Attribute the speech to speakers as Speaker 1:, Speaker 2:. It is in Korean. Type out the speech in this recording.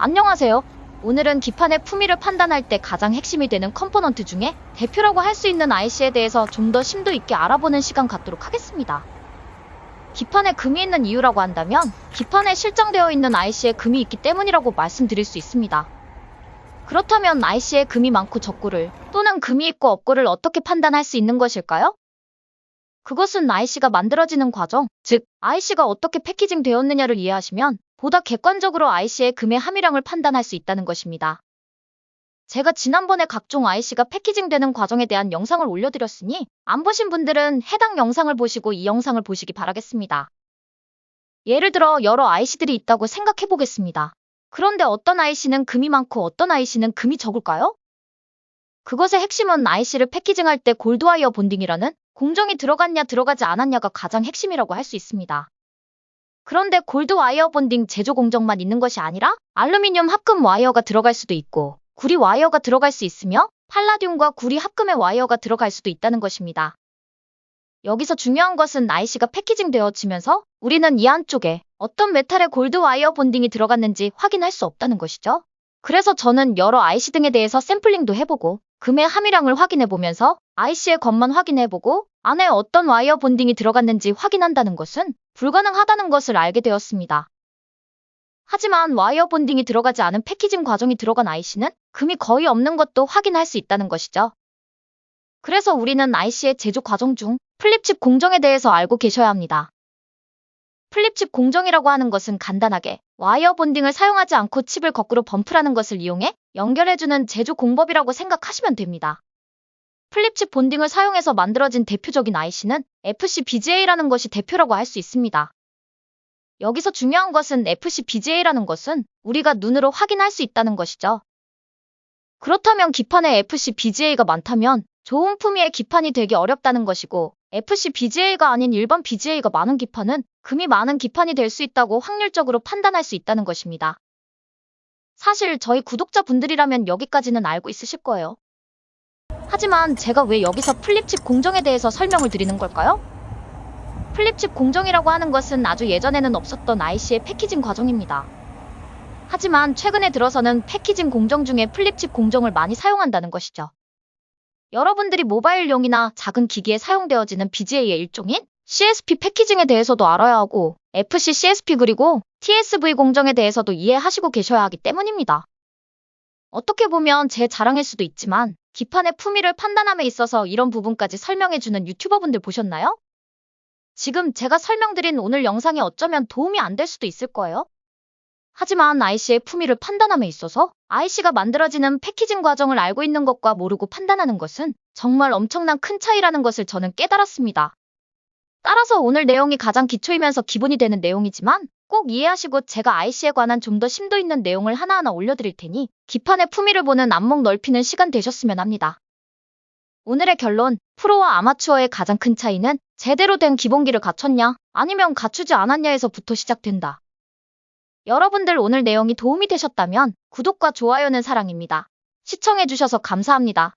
Speaker 1: 안녕하세요. 오늘은 기판의 품위를 판단할 때 가장 핵심이 되는 컴포넌트 중에 대표라고 할 수 있는 IC에 대해서 좀 더 심도 있게 알아보는 시간 갖도록 하겠습니다. 기판에 금이 있는 이유라고 한다면 기판에 실장되어 있는 IC에 금이 있기 때문이라고 말씀드릴 수 있습니다. 그렇다면 IC에 금이 많고 적고를 또는 금이 있고 없고를 어떻게 판단할 수 있는 것일까요? 그것은 IC가 만들어지는 과정, 즉 IC가 어떻게 패키징 되었느냐를 이해하시면 보다 객관적으로 IC의 금의 함유량을 판단할 수 있다는 것입니다. 제가 지난번에 각종 IC가 패키징되는 과정에 대한 영상을 올려드렸으니 안 보신 분들은 해당 영상을 보시고 이 영상을 보시기 바라겠습니다. 예를 들어 여러 IC들이 있다고 생각해 보겠습니다. 그런데 어떤 IC는 금이 많고 어떤 IC는 금이 적을까요? 그것의 핵심은 IC를 패키징할 때 골드와이어 본딩이라는 공정이 들어갔냐 들어가지 않았냐가 가장 핵심이라고 할 수 있습니다. 그런데 골드 와이어 본딩 제조 공정만 있는 것이 아니라 알루미늄 합금 와이어가 들어갈 수도 있고 구리 와이어가 들어갈 수 있으며 팔라듐과 구리 합금의 와이어가 들어갈 수도 있다는 것입니다. 여기서 중요한 것은 IC가 패키징 되어지면서 우리는 이 안쪽에 어떤 메탈의 골드 와이어 본딩이 들어갔는지 확인할 수 없다는 것이죠. 그래서 저는 여러 IC 등에 대해서 샘플링도 해보고 금의 함유량을 확인해보면서 IC의 겉만 확인해보고 안에 어떤 와이어 본딩이 들어갔는지 확인한다는 것은 불가능하다는 것을 알게 되었습니다. 하지만 와이어 본딩이 들어가지 않은 패키징 과정이 들어간 IC는 금이 거의 없는 것도 확인할 수 있다는 것이죠. 그래서 우리는 IC의 제조 과정 중 플립칩 공정에 대해서 알고 계셔야 합니다. 플립칩 공정이라고 하는 것은 간단하게 와이어 본딩을 사용하지 않고 칩을 거꾸로 범프라는 것을 이용해 연결해주는 제조 공법이라고 생각하시면 됩니다. 플립칩 본딩을 사용해서 만들어진 대표적인 IC는 FCBGA라는 것이 대표라고 할 수 있습니다. 여기서 중요한 것은 FCBGA라는 것은 우리가 눈으로 확인할 수 있다는 것이죠. 그렇다면 기판에 FCBGA가 많다면 좋은 품위의 기판이 되기 어렵다는 것이고 FCBGA가 아닌 일반 BGA가 많은 기판은 금이 많은 기판이 될 수 있다고 확률적으로 판단할 수 있다는 것입니다. 사실 저희 구독자분들이라면 여기까지는 알고 있으실 거예요. 하지만 제가 왜 여기서 플립칩 공정에 대해서 설명을 드리는 걸까요? 플립칩 공정이라고 하는 것은 아주 예전에는 없었던 IC의 패키징 과정입니다. 하지만 최근에 들어서는 패키징 공정 중에 플립칩 공정을 많이 사용한다는 것이죠. 여러분들이 모바일용이나 작은 기기에 사용되어지는 BGA의 일종인 CSP 패키징에 대해서도 알아야 하고 FC CSP 그리고 TSV 공정에 대해서도 이해하시고 계셔야 하기 때문입니다. 어떻게 보면 제 자랑일 수도 있지만 기판의 품위를 판단함에 있어서 이런 부분까지 설명해주는 유튜버분들 보셨나요? 지금 제가 설명드린 오늘 영상이 어쩌면 도움이 안 될 수도 있을 거예요. 하지만 IC의 품위를 판단함에 있어서 IC가 만들어지는 패키징 과정을 알고 있는 것과 모르고 판단하는 것은 정말 엄청난 큰 차이라는 것을 저는 깨달았습니다. 따라서 오늘 내용이 가장 기초이면서 기본이 되는 내용이지만 꼭 이해하시고 제가 IC에 관한 좀 더 심도 있는 내용을 하나하나 올려드릴 테니 기판의 품위를 보는 안목 넓히는 시간 되셨으면 합니다. 오늘의 결론, 프로와 아마추어의 가장 큰 차이는 제대로 된 기본기를 갖췄냐 아니면 갖추지 않았냐에서부터 시작된다. 여러분들 오늘 내용이 도움이 되셨다면 구독과 좋아요는 사랑입니다. 시청해주셔서 감사합니다.